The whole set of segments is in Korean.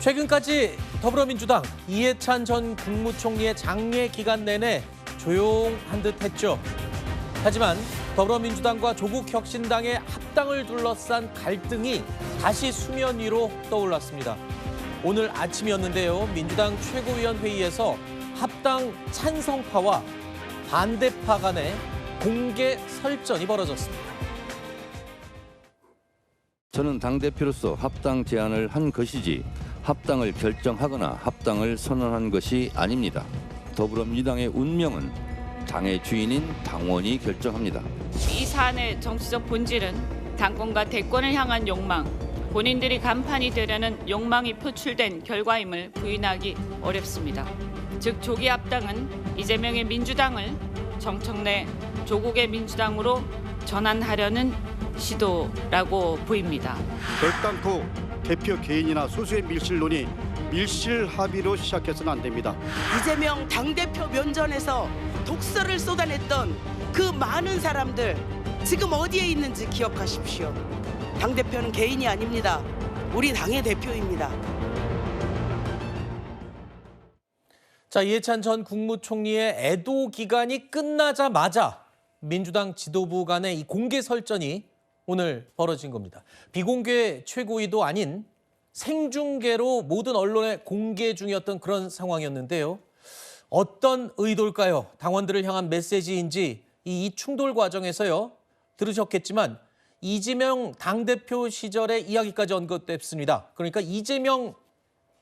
최근까지 더불어민주당 이해찬 전 국무총리의 장례 기간 내내 조용한 듯 했죠. 하지만 더불어민주당과 조국혁신당의 합당을 둘러싼 갈등이 다시 수면 위로 떠올랐습니다. 오늘 아침이었는데요. 민주당 최고위원 회의에서 합당 찬성파와 반대파 간의 공개 설전이 벌어졌습니다. 저는 당대표로서 합당 제안을 한 것이지 합당을 결정하거나 합당을 선언한 것이 아닙니다. 더불어민주당의 운명은 당의 주인인 당원이 결정합니다. 이 사안의 정치적 본질은 당권과 대권을 향한 욕망, 본인들이 간판이 되려는 욕망이 표출된 결과임을 부인하기 어렵습니다. 즉 조기 합당은 이재명의 민주당을 정청래 조국의 민주당으로 전환하려는 시도라고 보입니다. 결단코 대표 개인이나 소수의 밀실론이 밀실 합의로 시작해서는 안 됩니다. 이재명 당대표 면전에서 독설을 쏟아냈던 그 많은 사람들 지금 어디에 있는지 기억하십시오. 당대표는 개인이 아닙니다. 우리 당의 대표입니다. 자, 이해찬 전 국무총리의 애도 기간이 끝나자마자 민주당 지도부 간의 이 공개 설전이 오늘 벌어진 겁니다. 비공개 최고위도 아닌 생중계로 모든 언론에 공개 중이었던 그런 상황이었는데요. 어떤 의도일까요? 당원들을 향한 메시지인지 이 충돌 과정에서요. 들으셨겠지만 이재명 당대표 시절의 이야기까지 언급됐습니다. 그러니까 이재명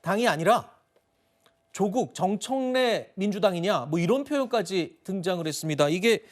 당이 아니라 조국 정청래 민주당이냐 뭐 이런 표현까지 등장을 했습니다. 이게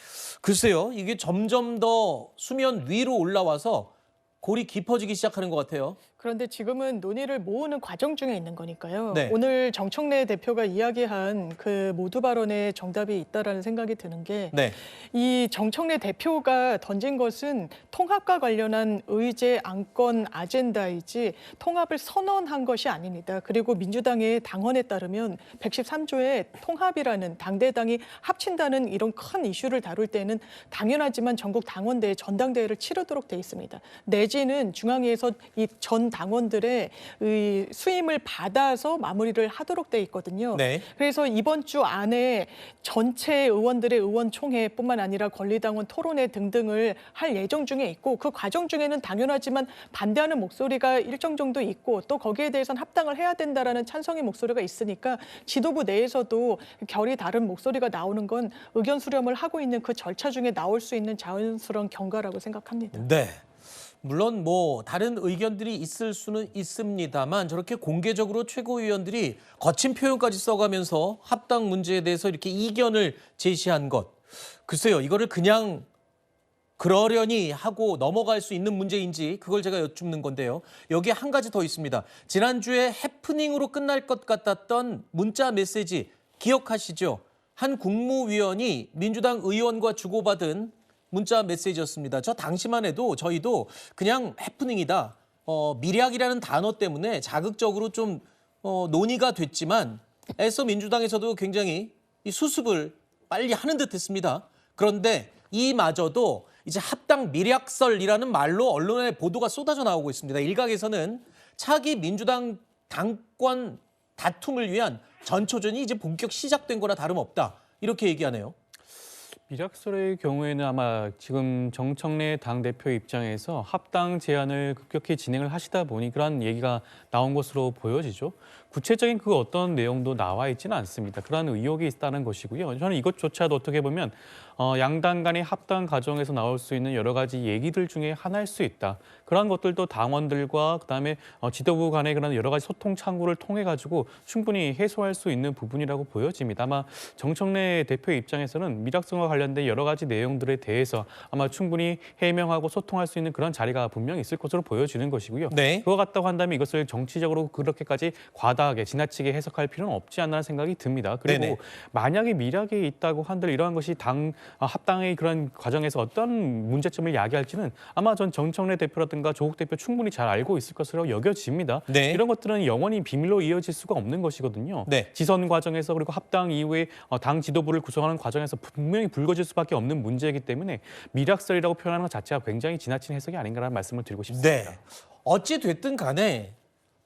글쎄요. 이게 점점 더 수면 위로 올라와서 골이 깊어지기 시작하는 것 같아요. 그런데 지금은 논의를 모으는 과정 중에 있는 거니까요. 네. 오늘 정청래 대표가 이야기한 그 모두 발언에 정답이 있다라는 생각이 드는 게 네. 이 정청래 대표가 던진 것은 통합과 관련한 의제, 안건, 아젠다이지 통합을 선언한 것이 아닙니다. 그리고 민주당의 당헌에 따르면 113조의 통합이라는 당대당이 합친다는 이런 큰 이슈를 다룰 때는 당연하지만 전국 당원대회 전당대회를 치르도록 돼 있습니다. 내지는 중앙위에서 이 전 당원들의 수임을 받아서 마무리를 하도록 돼 있거든요. 네. 그래서 이번 주 안에 전체 의원들의 의원총회뿐만 아니라 권리당원 토론회 등등을 할 예정 중에 있고 그 과정 중에는 당연하지만 반대하는 목소리가 일정 정도 있고 또 거기에 대해서는 합당을 해야 된다라는 찬성의 목소리가 있으니까 지도부 내에서도 결이 다른 목소리가 나오는 건 의견 수렴을 하고 있는 그 절차 중에 나올 수 있는 자연스러운 경과라고 생각합니다. 네. 물론 뭐 다른 의견들이 있을 수는 있습니다만 저렇게 공개적으로 최고위원들이 거친 표현까지 써가면서 합당 문제에 대해서 이렇게 이견을 제시한 것. 글쎄요. 이거를 그냥 그러려니 하고 넘어갈 수 있는 문제인지 그걸 제가 여쭙는 건데요. 여기에 한 가지 더 있습니다. 지난주에 해프닝으로 끝날 것 같았던 문자 메시지 기억하시죠? 한 국무위원이 민주당 의원과 주고받은 문자 메시지였습니다. 저 당시만 해도 저희도 그냥 해프닝이다. 밀약이라는 단어 때문에 자극적으로 좀 논의가 됐지만 애써 민주당에서도 굉장히 이 수습을 빨리 하는 듯 했습니다. 그런데 이마저도 이제 합당 밀약설이라는 말로 언론에 보도가 쏟아져 나오고 있습니다. 일각에서는 차기 민주당 당권 다툼을 위한 전초전이 이제 본격 시작된 거나 다름없다. 이렇게 얘기하네요. 밀약설의 경우에는 아마 지금 정청래 당대표 입장에서 합당 제안을 급격히 진행을 하시다 보니 그런 얘기가 나온 것으로 보여지죠. 구체적인 그 어떤 내용도 나와 있지는 않습니다. 그런 의혹이 있다는 것이고요. 저는 이것조차도 어떻게 보면 양당 간의 합당 과정에서 나올 수 있는 여러 가지 얘기들 중에 하나일 수 있다. 그런 것들도 당원들과 그다음에 지도부 간의 그런 여러 가지 소통 창구를 통해 가지고 충분히 해소할 수 있는 부분이라고 보여집니다. 아마 정청래 대표 입장에서는 밀약성과 관련된 여러 가지 내용들에 대해서 아마 충분히 해명하고 소통할 수 있는 그런 자리가 분명히 있을 것으로 보여지는 것이고요. 네. 그거 같다고 한다면 이것을 정치적으로 그렇게까지 과다하게 지나치게 해석할 필요는 없지 않나 생각이 듭니다. 그리고 네네. 만약에 밀약이 있다고 한들 이러한 것이 합당의 그런 과정에서 어떤 문제점을 야기할지는 아마 전 정청래 대표라든가 조국 대표 충분히 잘 알고 있을 것으로 여겨집니다. 네. 이런 것들은 영원히 비밀로 이어질 수가 없는 것이거든요. 네. 지선 과정에서 그리고 합당 이후에 당 지도부를 구성하는 과정에서 분명히 불거질 수밖에 없는 문제이기 때문에 밀약설이라고 표현하는 것 자체가 굉장히 지나친 해석이 아닌가라는 말씀을 드리고 싶습니다. 네. 어찌 됐든 간에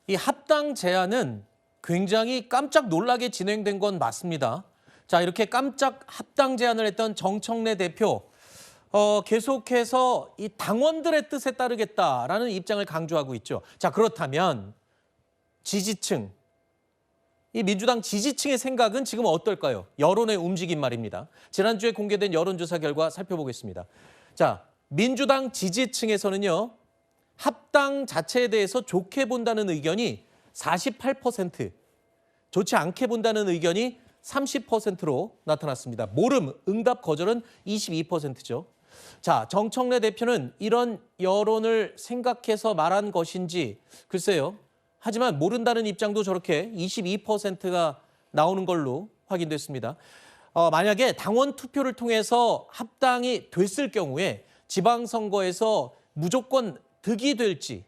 이 합당 제안은 굉장히 깜짝 놀라게 진행된 건 맞습니다. 자, 이렇게 깜짝 합당 제안을 했던 정청래 대표, 계속해서 이 당원들의 뜻에 따르겠다라는 입장을 강조하고 있죠. 자, 그렇다면 지지층, 이 민주당 지지층의 생각은 지금 어떨까요? 여론의 움직임 말입니다. 지난주에 공개된 여론조사 결과 살펴보겠습니다. 자, 민주당 지지층에서는요, 합당 자체에 대해서 좋게 본다는 의견이 48%, 좋지 않게 본다는 의견이 30%로 나타났습니다. 모름, 응답, 거절은 22%죠. 자, 정청래 대표는 이런 여론을 생각해서 말한 것인지 글쎄요. 하지만 모른다는 입장도 저렇게 22%가 나오는 걸로 확인됐습니다. 만약에 당원 투표를 통해서 합당이 됐을 경우에 지방선거에서 무조건 득이 될지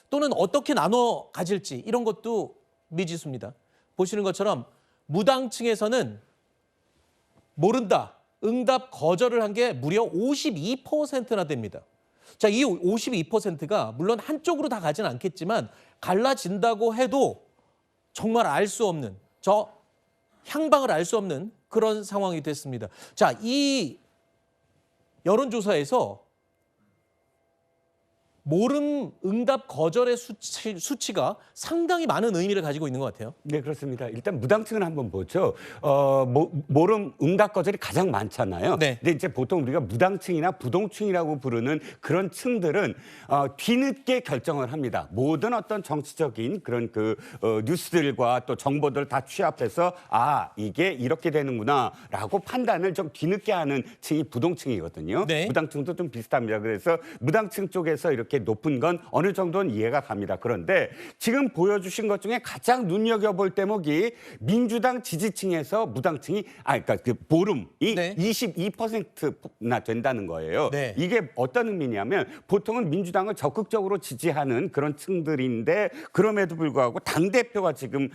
또는 어떻게 나눠 가질지 이런 것도 미지수입니다. 보시는 것처럼 무당층에서는 모른다, 응답, 거절을 한 게 무려 52%나 됩니다. 자, 이 52%가 물론 한쪽으로 다 가진 않겠지만 갈라진다고 해도 정말 알 수 없는, 저 향방을 알 수 없는 그런 상황이 됐습니다. 자, 이 여론조사에서 모름, 응답, 거절의 수치가 상당히 많은 의미를 가지고 있는 것 같아요. 네, 그렇습니다. 일단 무당층은 한번 보죠. 모름, 응답, 거절이 가장 많잖아요. 네. 근데 이제 보통 우리가 무당층이나 부동층이라고 부르는 그런 층들은 뒤늦게 결정을 합니다. 모든 어떤 정치적인 그런 뉴스들과 또 정보들 다 취합해서 이게 이렇게 되는구나라고 판단을 좀 뒤늦게 하는 층이 부동층이거든요. 네. 무당층도 좀 비슷합니다. 그래서 무당층 쪽에서 이렇게 높은 건 어느 정도는 이해가 갑니다. 그런데 지금 보여주신 것 중에 가장 눈여겨볼 대목이 민주당 지지층에서 무당층이 그러니까 그 모름이 네. 22%나 된다는 거예요. 네. 이게 어떤 의미냐면 보통은 민주당을 적극적으로 지지하는 그런 층들인데 그럼에도 불구하고 당대표가 지금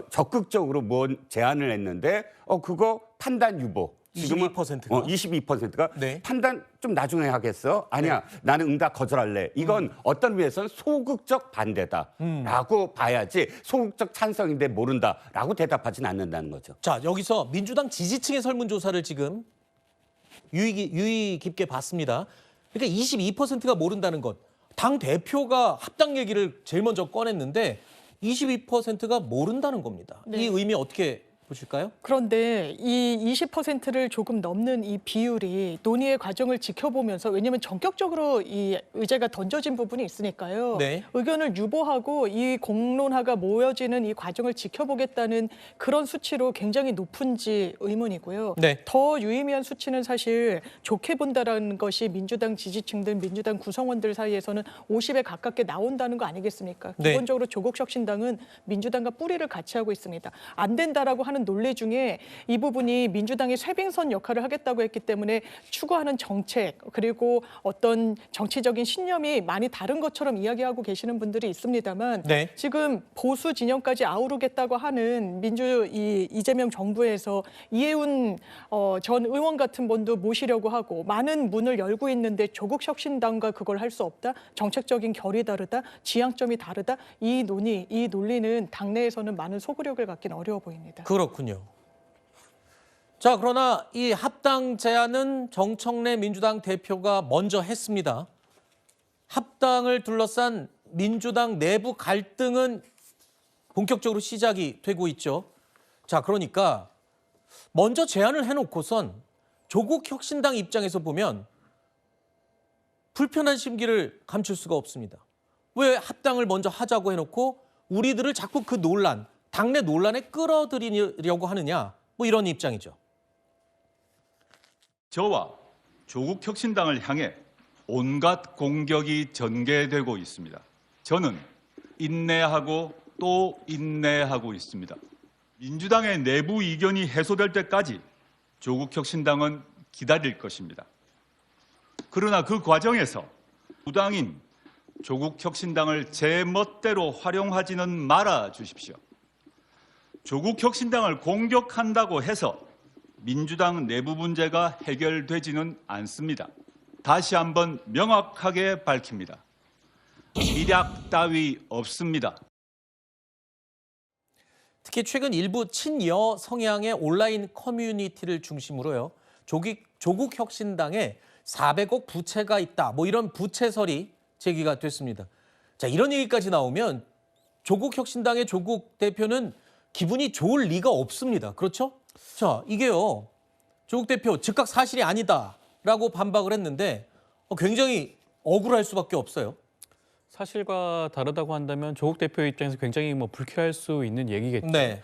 적극적으로 제안을 했는데 그거 판단 유보. 22%가? 22%가 네. 판단 좀 나중에 하겠어? 아니야, 나는 응답 거절할래. 이건 어떤 의미에서는 소극적 반대다라고 봐야지 소극적 찬성인데 모른다라고 대답하진 않는다는 거죠. 자, 여기서 민주당 지지층의 설문조사를 지금 유의 깊게 봤습니다. 그러니까 22%가 모른다는 것. 당 대표가 합당 얘기를 제일 먼저 꺼냈는데 22%가 모른다는 겁니다. 네. 이 의미 어떻게 보실까요? 그런데 이 20%를 조금 넘는 이 비율이 논의의 과정을 지켜보면서, 왜냐하면 전격적으로 이 의제가 던져진 부분이 있으니까요. 네. 의견을 유보하고 이 공론화가 모여지는 이 과정을 지켜보겠다는 그런 수치로 굉장히 높은지 의문이고요. 네. 더 유의미한 수치는 사실 좋게 본다라는 것이 민주당 지지층들, 민주당 구성원들 사이에서는 50에 가깝게 나온다는 거 아니겠습니까? 네. 기본적으로 조국혁신당은 민주당과 뿌리를 같이 하고 있습니다. 안 된다라고 하는 논리 중에 이 부분이 민주당의 쇄빙선 역할을 하겠다고 했기 때문에 추구하는 정책, 그리고 어떤 정치적인 신념이 많이 다른 것처럼 이야기하고 계시는 분들이 있습니다만 네. 지금 보수 진영까지 아우르겠다고 하는 이재명 정부에서 이해운 전 의원 같은 분도 모시려고 하고 많은 문을 열고 있는데 조국혁신당과 그걸 할 수 없다? 정책적인 결이 다르다? 지향점이 다르다? 이 논리는 당내에서는 많은 소구력을 갖긴 어려워 보입니다. 그렇군요. 자, 그러나 이 합당 제안은 정청래 민주당 대표가 먼저 했습니다. 합당을 둘러싼 민주당 내부 갈등은 본격적으로 시작이 되고 있죠. 자, 그러니까 먼저 제안을 해놓고선 조국혁신당 입장에서 보면 불편한 심기를 감출 수가 없습니다. 왜 합당을 먼저 하자고 해놓고 우리들을 자꾸 그 논란, 당내 논란에 끌어들이려고 하느냐, 뭐 이런 입장이죠. 저와 조국혁신당을 향해 온갖 공격이 전개되고 있습니다. 저는 인내하고 또 인내하고 있습니다. 민주당의 내부 이견이 해소될 때까지 조국혁신당은 기다릴 것입니다. 그러나 그 과정에서 무당인 조국혁신당을 제 멋대로 활용하지는 말아 주십시오. 조국혁신당을 공격한다고 해서 민주당 내부 문제가 해결되지는 않습니다. 다시 한번 명확하게 밝힙니다. 미략 따위 없습니다. 특히 최근 일부 친여 성향의 온라인 커뮤니티를 중심으로요. 조국 혁신당에 400억 부채가 있다. 뭐 이런 부채설이 제기가 됐습니다. 자, 이런 얘기까지 나오면 조국 혁신당의 조국 대표는 기분이 좋을 리가 없습니다. 그렇죠? 자, 이게요. 조국 대표 즉각 사실이 아니다라고 반박을 했는데 굉장히 억울할 수밖에 없어요. 사실과 다르다고 한다면 조국 대표 입장에서 굉장히 불쾌할 수 있는 얘기겠죠. 네.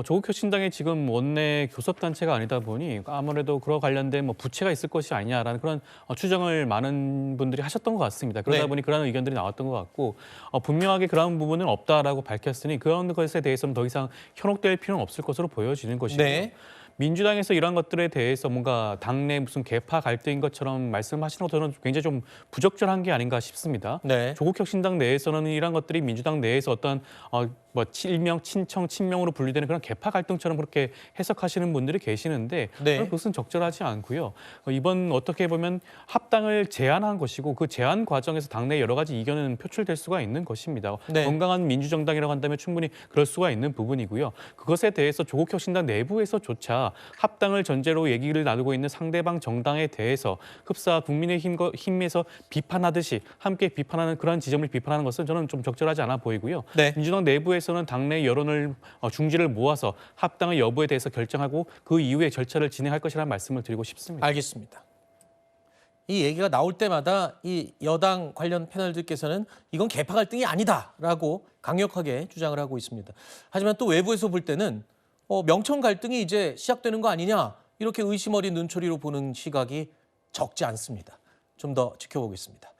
조국 혁신당의 지금 원내 교섭단체가 아니다 보니 아무래도 그와 관련된 부채가 있을 것이 아니냐라는 그런 추정을 많은 분들이 하셨던 것 같습니다. 그러다 네. 보니 그런 의견들이 나왔던 것 같고 분명하게 그런 부분은 없다라고 밝혔으니 그런 것에 대해서는 더 이상 현혹될 필요는 없을 것으로 보여지는 것이고요. 네. 민주당에서 이러한 것들에 대해서 뭔가 당내 무슨 계파 갈등인 것처럼 말씀하시는 것 저는 굉장히 좀 부적절한 게 아닌가 싶습니다. 네. 조국 혁신당 내에서는 이러한 것들이 민주당 내에서 어떤 칠명, 친청, 친명으로 분류되는 그런 계파 갈등처럼 그렇게 해석하시는 분들이 계시는데 네. 그것은 적절하지 않고요. 이번 어떻게 보면 합당을 제안한 것이고 그 제안 과정에서 당내 여러 가지 이견은 표출될 수가 있는 것입니다. 네. 건강한 민주정당이라고 한다면 충분히 그럴 수가 있는 부분이고요. 그것에 대해서 조국 혁신당 내부에서조차 합당을 전제로 얘기를 나누고 있는 상대방 정당에 대해서 흡사 국민의힘에서 비판하듯이 함께 비판하는 그런 지점을 비판하는 것은 저는 좀 적절하지 않아 보이고요. 네. 민주당 내부에서는 당내 여론을 중지를 모아서 합당의 여부에 대해서 결정하고 그 이후에 절차를 진행할 것이라는 말씀을 드리고 싶습니다. 알겠습니다. 이 얘기가 나올 때마다 이 여당 관련 패널들께서는 이건 계파 갈등이 아니다라고 강력하게 주장을 하고 있습니다. 하지만 또 외부에서 볼 때는 명청 갈등이 이제 시작되는 거 아니냐 이렇게 의심 어린 눈초리로 보는 시각이 적지 않습니다. 좀 더 지켜보겠습니다.